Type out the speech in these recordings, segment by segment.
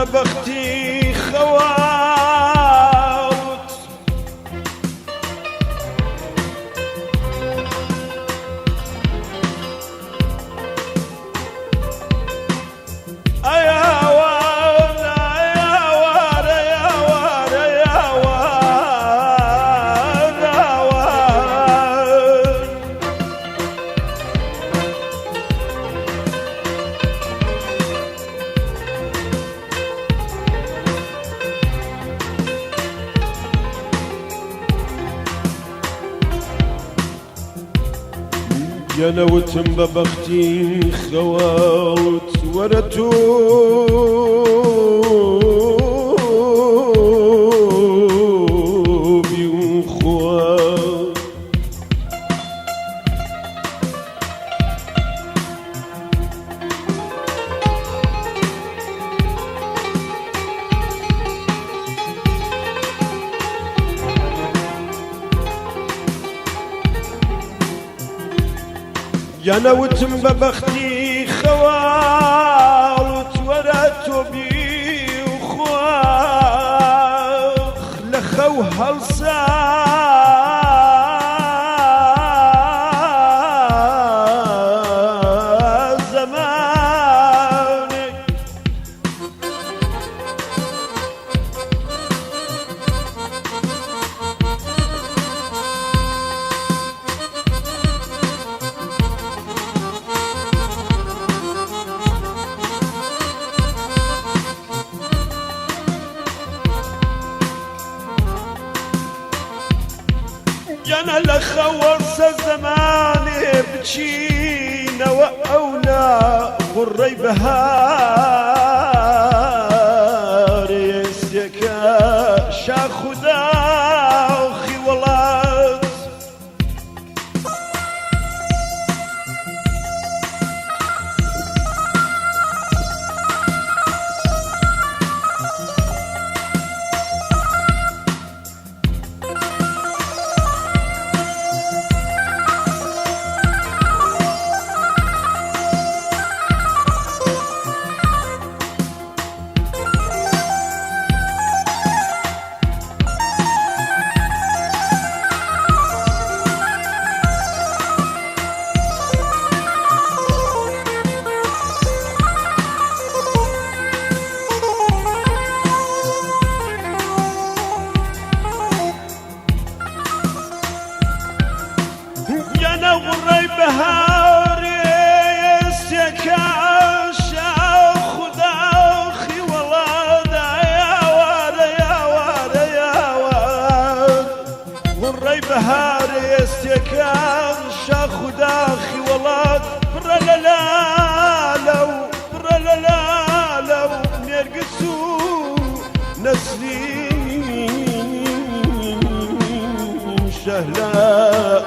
ببختي خوات يا نوتم ببختي خوات ورتو بيوخوات يا نوتم ببختي خوال وتوراتو بي وخواخ لخو هلصا زمانك جانا لخورس زماني بتشينا وأولا غري بهار يسيكا شاخو داخي ولاد غري بهاري يسيكا شاخ داخي ولاد يا واد يا واد يا واد غري بهاري يسيكا شاخ داخي ولاد برا لا لا لو برا لا لا لو نرقصو نسلين شهلا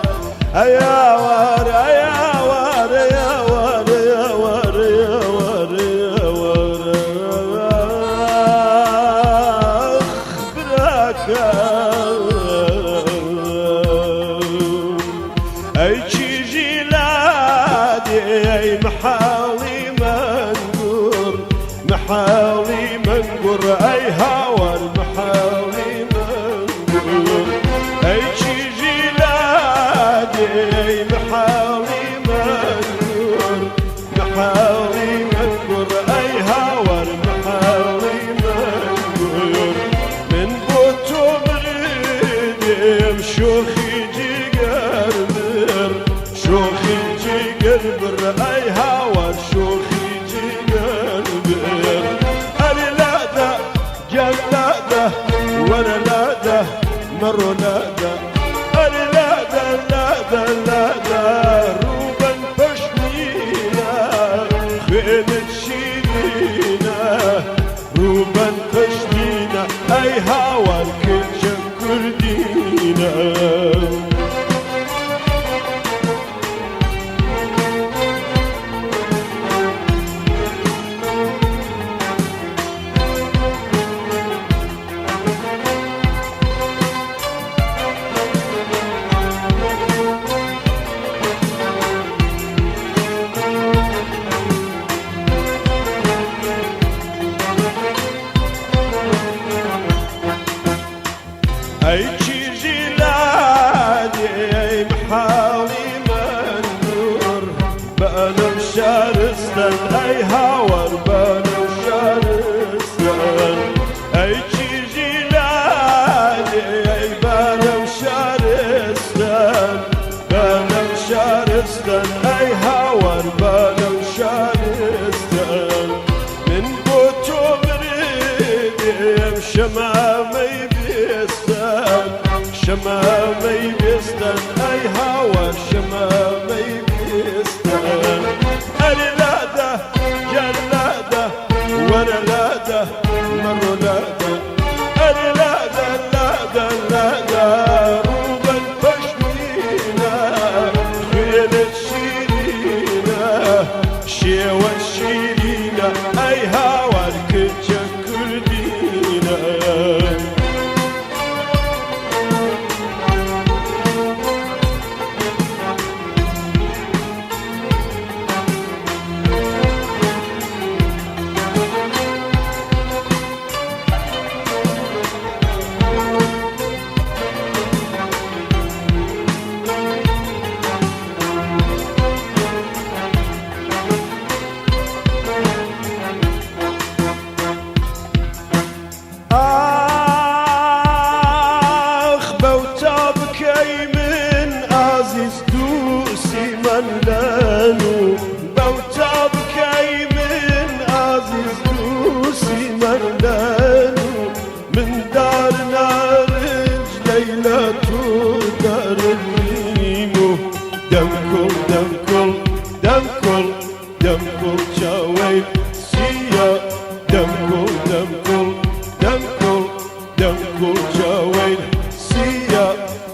يا وار يا وار يا وار يا وار يا وار يا وار اخبرك اي تجي لادي اي محاولي منقور محاولي منقور اي هاور محاولي منقور اي اي محاولي منقور محاولي منقور اي هاور محاولي منقور من بوتو مريدم شوخي جي قربر شوخي جي قربر اي هاور شوخي جي قربر الي لاده جلاده وانا لاده مرو لاده روبا فشنينا خيل تشيلينا روبا فشنينا اي هوا الكل شكر دينا أي جلادي أي محالي منور بأنا شارستان أي هاور بأنا شارستان أي جلادي أي بأنا شارستان بأنا شارستان أي هاور بأنا شارستان من بوتو بريدي شمامي شمامي بيستان أي هوا شمامي بيستان أرلاده جلاده ورلاده مرلاده أرلاده لاده لاده روبا البشمينة خيل الشيرينة شيوة الشيرينة أي هوا الكتشة كردينة لانو بوتاب كاي من عزيز دوسي مردانو من دارنا رجلينا دار الريمو دمكل دمكل دمكل دمكل شاوي سيا دمكل دمكل دمكل دمكل شاوي سيا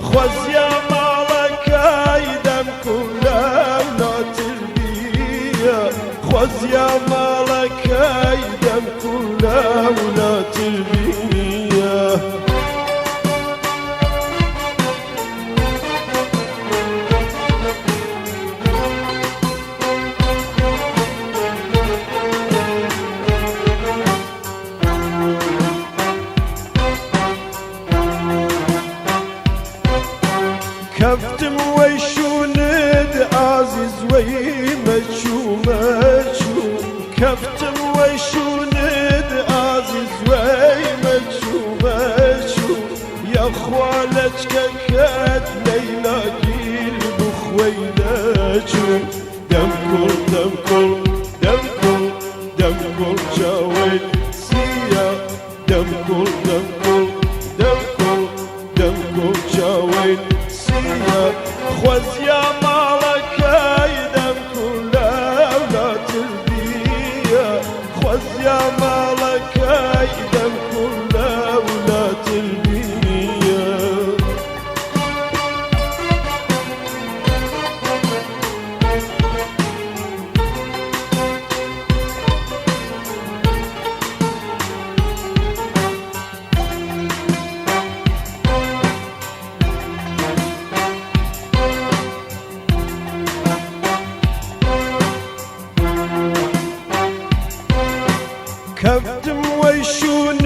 خوزيا خذ يا مالك ايدم كلها ولا تربيه كفتم ويشوند عزيز ويمشو مشو كفتم ويشوند عزيز ويمشو مشو يا خوالتك كاد ليلى جيل بخويلاتشو دمكل دمكل دمكل دمكل شاوي سيا دمكل دمكل دمكل دمكل شاوي سيا خوز يا مالك ايدم كلها ولا تربيه خوز يا مالك ايدم كلها ولا تربيه كفتم ويشوند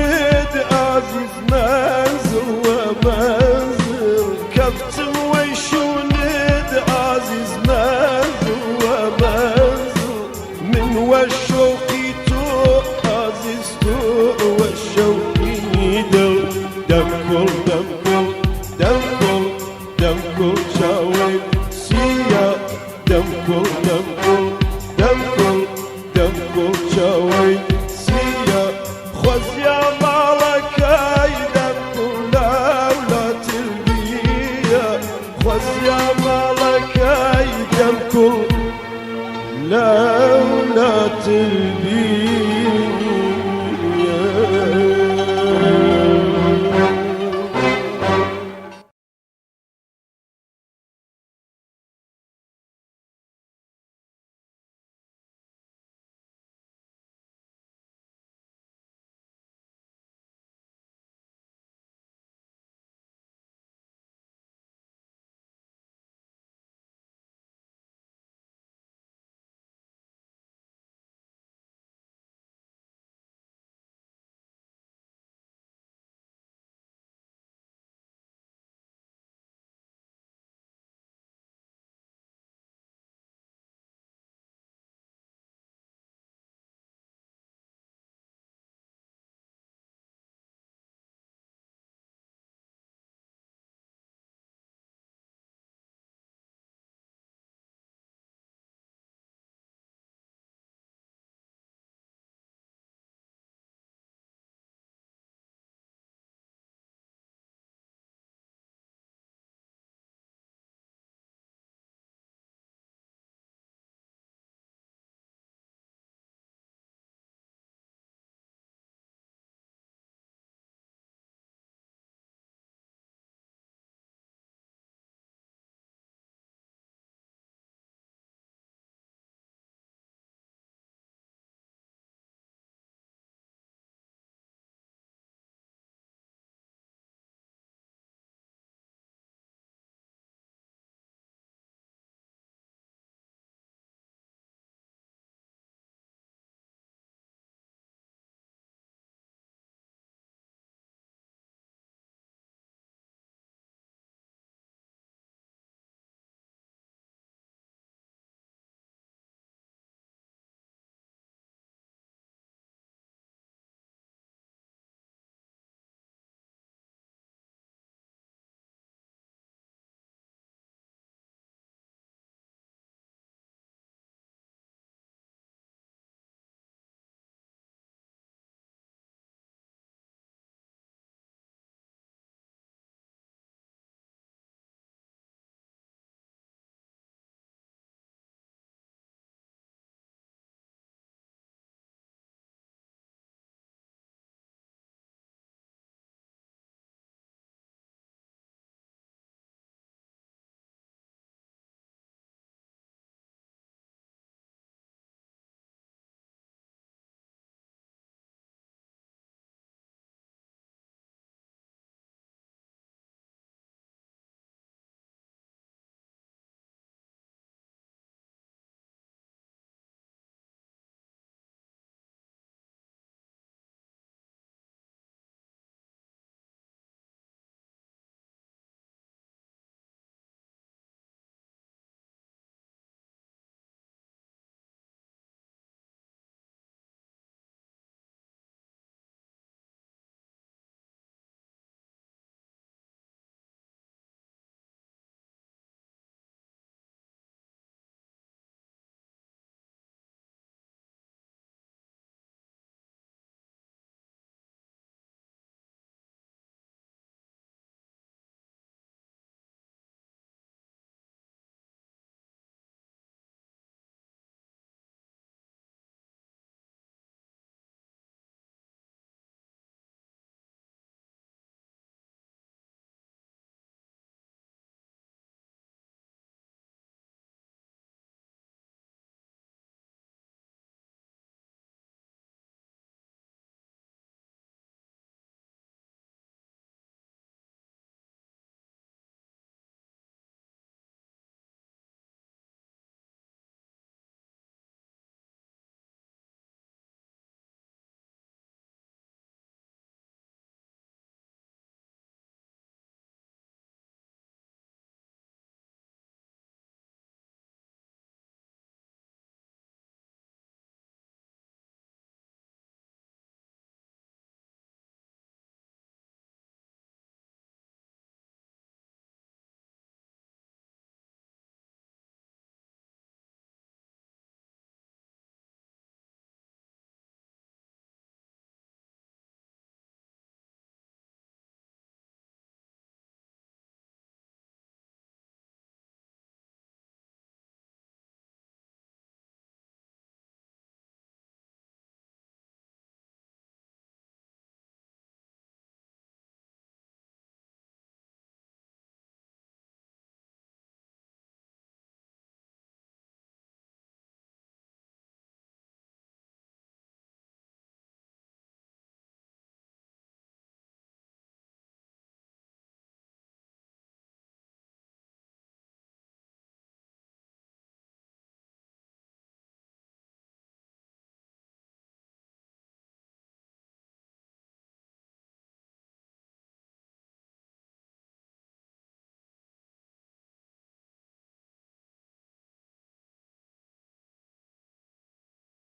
عزيز منزل ومنزل كفتم ويشوند عزيز منزل ومنزل من والشوقي تو عزيز تو والشوقي دل دمكل دمكل دمكل دمكل شاوي سيا دمكل